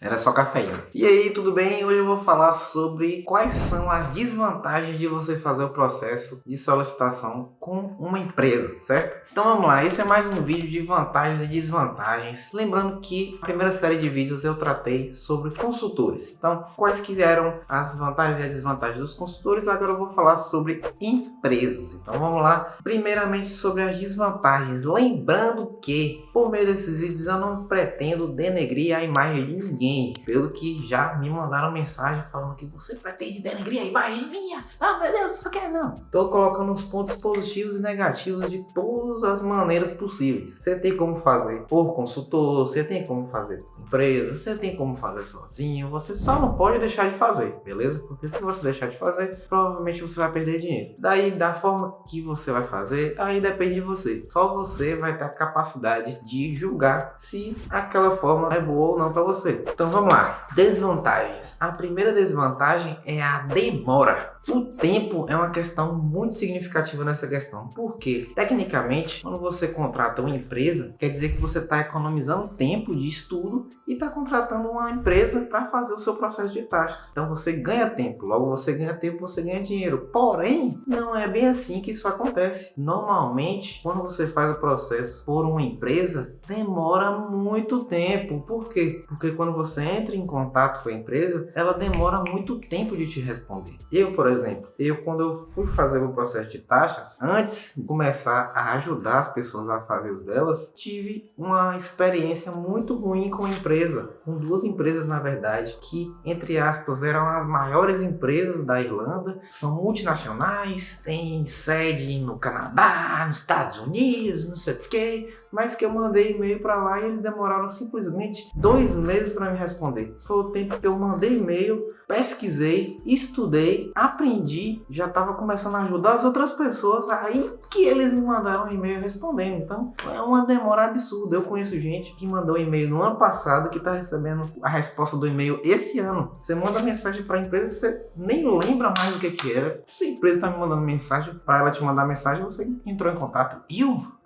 era só cafeína. E aí, tudo bem? Hoje eu vou falar sobre quais são as desvantagens de você fazer o processo de solicitação com uma empresa, certo? Então vamos lá, esse é mais um vídeo de vantagens e desvantagens. Lembrando que a primeira série de vídeos eu tratei sobre consultores. Então, quais que eram as vantagens e as desvantagens dos consultores, agora eu vou falar sobre empresas. Então vamos lá, primeiramente sobre as desvantagens. Lembrando que, por meio desses vídeos, eu não pretendo denegrir a imagem de ninguém. Pelo que já me mandaram mensagem falando que você pretende denegrir a imagem minha. Ah, meu Deus, isso quer não. Estou colocando os pontos positivos e negativos de todas as maneiras possíveis. Você tem como fazer por consultor, você tem como fazer por empresa, você tem como fazer sozinho, você só não pode deixar de fazer, beleza? Porque se você deixar de fazer, provavelmente você vai perder dinheiro. Daí, da forma que você vai fazer, aí depende de você. Só você vai ter a capacidade de julgar se aquela forma é boa ou não para você. Então vamos lá. Desvantagens. A primeira desvantagem é a demora. O tempo é uma questão muito significativa nessa questão. Por quê? Tecnicamente, quando você contrata uma empresa, quer dizer que você está economizando tempo de estudo e está contratando uma empresa para fazer o seu processo de taxas. Então você ganha tempo. Logo você ganha tempo, você ganha dinheiro. Porém, não é bem assim que isso acontece. Normalmente, quando você faz o processo por uma empresa, demora muito tempo. Por quê? Porque quando você entra em contato com a empresa, ela demora muito tempo de te responder. Por exemplo, quando eu fui fazer o processo de taxas, antes de começar a ajudar as pessoas a fazer os delas, tive uma experiência muito ruim com a empresa, com duas empresas na verdade, que entre aspas eram as maiores empresas da Irlanda, são multinacionais, têm sede no Canadá, nos Estados Unidos, não sei o que, mas que eu mandei e-mail para lá e eles demoraram simplesmente 2 meses para me responder. Foi o tempo que eu mandei e-mail, pesquisei, estudei, aprendi, já estava começando a ajudar as outras pessoas, aí que eles me mandaram um e-mail respondendo. Então é uma demora absurda. Eu conheço gente que mandou e-mail no ano passado que está recebendo a resposta do e-mail esse ano. Você manda mensagem para a empresa, você nem lembra mais o que era. Se a empresa está me mandando mensagem, para ela te mandar mensagem, você entrou em contato.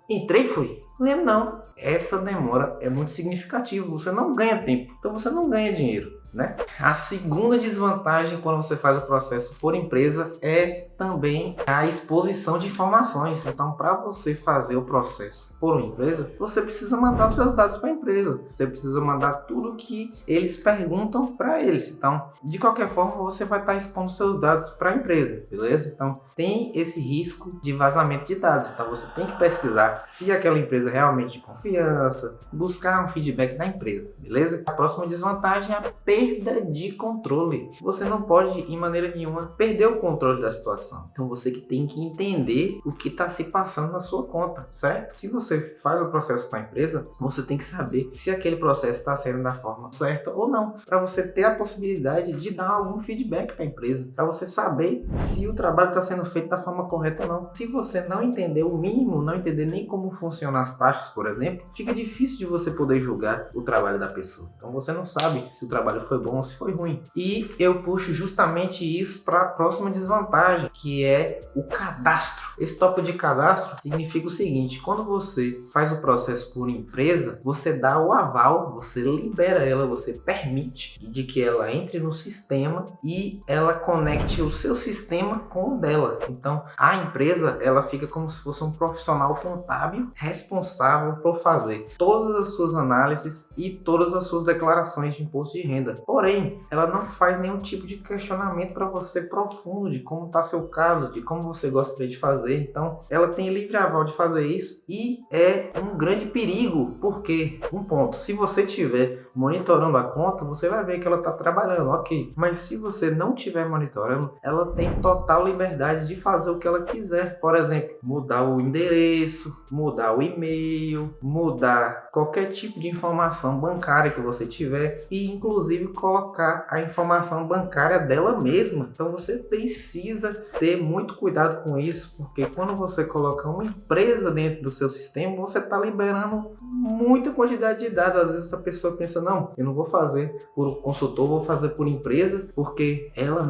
Entrei, fui. Lembro não. Essa demora é muito significativa. Você não ganha tempo, então você não ganha dinheiro, né? A segunda desvantagem quando você faz o processo por empresa é também a exposição de informações. Então, para você fazer o processo por uma empresa, você precisa mandar seus dados para a empresa. Você precisa mandar tudo que eles perguntam para eles. Então, de qualquer forma, você vai estar expondo seus dados para a empresa, beleza? Então, tem esse risco de vazamento de dados. Então, você tem que pesquisar se aquela empresa é realmente de confiança, buscar um feedback da empresa, beleza? A próxima desvantagem é a perda de controle. Você não pode, em maneira nenhuma, perder o controle da situação. Então você que tem que entender o que está se passando na sua conta, certo? Se você faz o processo com a empresa, você tem que saber se aquele processo está sendo da forma certa ou não, para você ter a possibilidade de dar algum feedback para a empresa, para você saber se o trabalho está sendo feito da forma correta ou não. Se você não entender o mínimo, não entender nem como funcionam as taxas, por exemplo, fica difícil de você poder julgar o trabalho da pessoa. Então você não sabe se o trabalho foi bom ou se foi ruim. E eu puxo justamente isso para a próxima desvantagem, que é o cadastro. Esse tópico de cadastro significa o seguinte: quando você faz o processo por empresa, você dá o aval, você libera ela, você permite de que ela entre no sistema e ela conecte o seu sistema com o dela. Então a empresa, ela fica como se fosse um profissional contábil responsável por fazer todas as suas análises e todas as suas declarações de imposto de renda. Porém, ela não faz nenhum tipo de questionamento para você profundo de como está seu caso, de como você gostaria de fazer. Então, ela tem livre aval de fazer isso e é um grande perigo, porque, um ponto, se você tiver monitorando a conta, você vai ver que ela está trabalhando, ok. Mas se você não estiver monitorando, ela tem total liberdade de fazer o que ela quiser. Por exemplo, mudar o endereço, mudar o e-mail, mudar qualquer tipo de informação bancária que você tiver e, inclusive, colocar a informação bancária dela mesma. Então, você precisa ter muito cuidado com isso, porque quando você coloca uma empresa dentro do seu sistema, você está liberando muita quantidade de dados. Às vezes a pessoa pensa, não, eu não vou fazer por consultor, vou fazer por empresa, porque ela,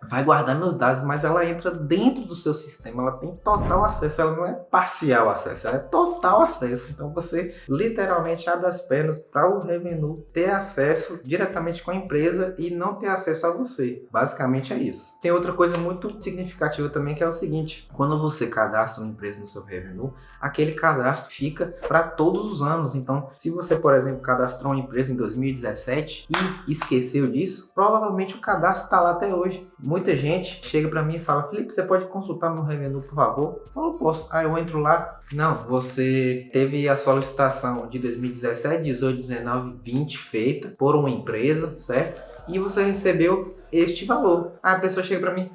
vai guardar meus dados, mas ela entra dentro do seu sistema, ela tem total acesso, ela não é parcial acesso, ela é total total acesso. Então você literalmente abre as pernas para o revenue ter acesso diretamente com a empresa e não ter acesso a você. Basicamente é isso. Tem outra coisa muito significativa também, que é o seguinte: quando você cadastra uma empresa no seu revenue, aquele cadastro fica para todos os anos. Então, se você, por exemplo, cadastrou uma empresa em 2017 e esqueceu disso, provavelmente o cadastro está lá até hoje. Muita gente chega para mim e fala: Felipe, você pode consultar meu revenue, por favor? Eu falo: posso. Aí eu entro lá. Não, você teve a solicitação de 2017, 18, 19, 20 feita por uma empresa, certo? E você recebeu este valor. Aí a pessoa chega para mim: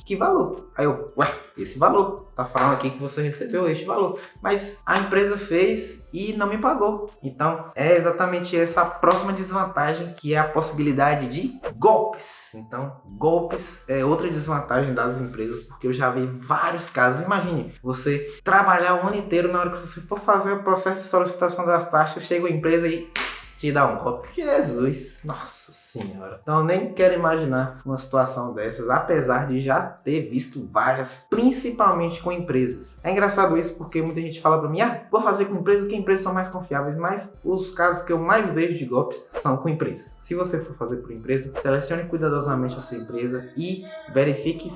que valor? Aí eu: ué, esse valor. Tá falando aqui que você recebeu este valor. Mas a empresa fez e não me pagou. Então, é exatamente essa a próxima desvantagem, que é a possibilidade de golpes. Então, golpes é outra desvantagem das empresas, porque eu já vi vários casos. Imagine, você trabalhar o ano inteiro, na hora que você for fazer o processo de solicitação das taxas, chega a empresa e te dá um golpe. Jesus, nossa senhora. Então eu nem quero imaginar uma situação dessas, apesar de já ter visto várias, principalmente com empresas. É engraçado isso, porque muita gente fala pra mim: vou fazer com empresa porque empresas são mais confiáveis, mas os casos que eu mais vejo de golpes são com empresas. Se você for fazer por empresa, selecione cuidadosamente a sua empresa e verifique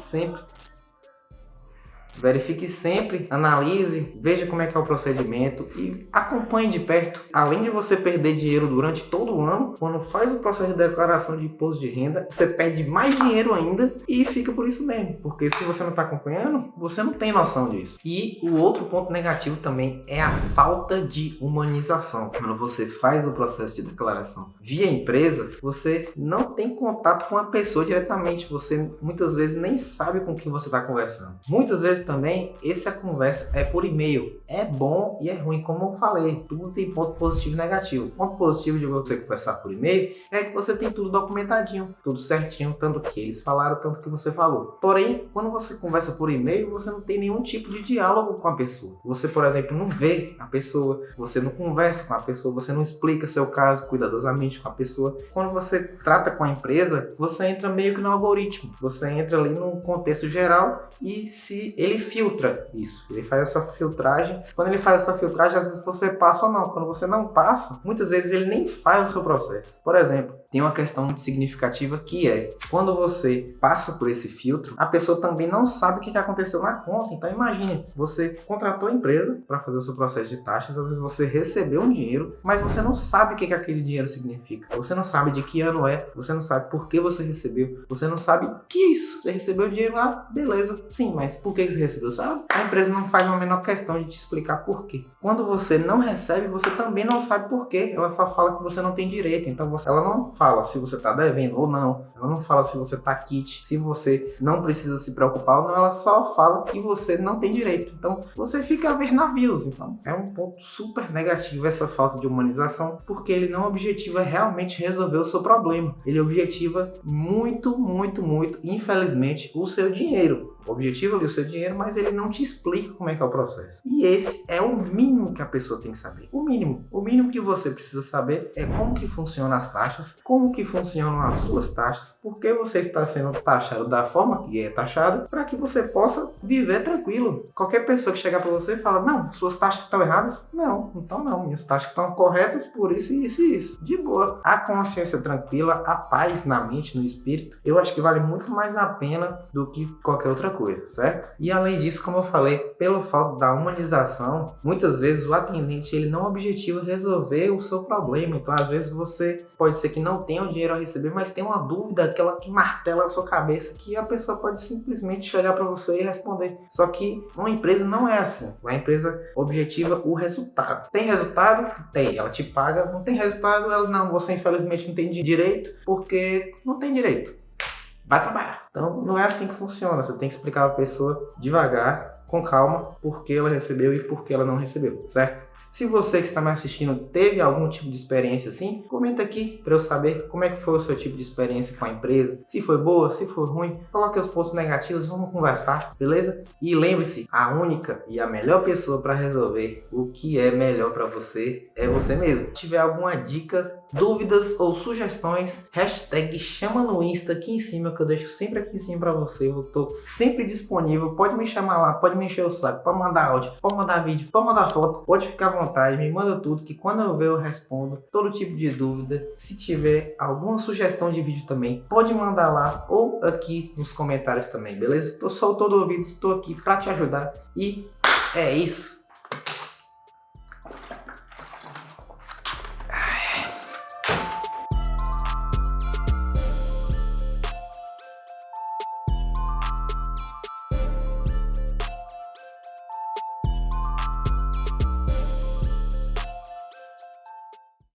sempre, analise, veja como é que é o procedimento e acompanhe de perto. Além de você perder dinheiro durante todo o ano, quando faz o processo de declaração de imposto de renda, você perde mais dinheiro ainda e fica por isso mesmo. Porque se você não está acompanhando, você não tem noção disso. E o outro ponto negativo também é a falta de humanização. Quando você faz o processo de declaração via empresa, você não tem contato com a pessoa diretamente. Você muitas vezes nem sabe com quem você está conversando. Muitas vezes também essa conversa é por e-mail. É bom e é ruim, como eu falei. Tudo tem ponto positivo e negativo. O ponto positivo de você conversar por e-mail é que você tem tudo documentadinho, tudo certinho, tanto que eles falaram, tanto que você falou. Porém, quando você conversa por e-mail, você não tem nenhum tipo de diálogo com a pessoa. Você, por exemplo, não vê a pessoa, você não conversa com a pessoa, você não explica seu caso cuidadosamente com a pessoa. Quando você trata com a empresa, você entra meio que no algoritmo. Você entra ali num contexto geral e se ele filtra isso, ele faz essa filtragem. Quando ele faz essa filtragem, às vezes você passa ou não. Quando você não passa, muitas vezes ele nem faz o seu processo. Por exemplo, tem uma questão muito significativa que é: quando você passa por esse filtro, a pessoa também não sabe o que aconteceu na conta. Então imagine, você contratou a empresa para fazer o seu processo de taxas, às vezes você recebeu um dinheiro, mas você não sabe o que aquele dinheiro significa. Você não sabe de que ano é, você não sabe por que você recebeu, você não sabe o que é isso. Você recebeu o dinheiro lá, beleza, sim, mas por que você recebeu, sabe? A empresa não faz a menor questão de te explicar por quê. Quando você não recebe, você também não sabe por quê. Ela só fala que você não tem direito. Então ela não fala se você está devendo ou não. Ela não fala se você está quite, se você não precisa se preocupar ou não. Ela só fala que você não tem direito. Então você fica a ver navios. Então é um ponto super negativo essa falta de humanização, porque ele não objetiva realmente resolver o seu problema. Ele objetiva muito, infelizmente, o seu dinheiro. Objetiva ali o seu dinheiro, mas ele não te explica como é que é o processo. E esse é o mínimo que a pessoa tem que saber. O mínimo que você precisa saber é como que funcionam as taxas, como que funcionam as suas taxas, por que você está sendo taxado da forma que é taxado, para que você possa viver tranquilo. Qualquer pessoa que chegar para você e fala: não, suas taxas estão erradas. Não, então não, minhas taxas estão corretas por isso e isso e isso. De boa. A consciência tranquila, a paz na mente, no espírito, eu acho que vale muito mais a pena do que qualquer outra coisa, certo? E além disso, como eu falei, pelo fato da humanização, muitas vezes o atendente ele não objetiva resolver o seu problema. Então, às vezes você pode ser que não tenha o dinheiro a receber, mas tem uma dúvida, aquela que martela a sua cabeça, que a pessoa pode simplesmente chegar para você e responder. Só que uma empresa não é assim. A empresa objetiva o resultado. Tem resultado? Tem. Ela te paga. Não tem resultado? Ela não. Você infelizmente não tem direito, porque não tem direito. Vai trabalhar. Então não é assim que funciona. Você tem que explicar a pessoa devagar, com calma, por que ela recebeu e por que ela não recebeu, certo? Se você que está me assistindo teve algum tipo de experiência assim, comenta aqui para eu saber como é que foi o seu tipo de experiência com a empresa, se foi boa, se foi ruim, coloque os pontos negativos, vamos conversar, beleza? E lembre-se, a única e a melhor pessoa para resolver o que é melhor para você é você mesmo. Se tiver alguma dica, dúvidas ou sugestões, hashtag chama no Insta aqui em cima, que eu deixo sempre aqui em cima para você. Eu tô sempre disponível, pode me chamar lá, pode me encher o saco, pode mandar áudio, pode mandar vídeo, pode mandar foto, pode ficar à vontade, me manda tudo, que quando eu ver eu respondo todo tipo de dúvida. Se tiver alguma sugestão de vídeo também, pode mandar lá ou aqui nos comentários também, beleza? Sou todo ouvido, estou aqui para te ajudar e é isso.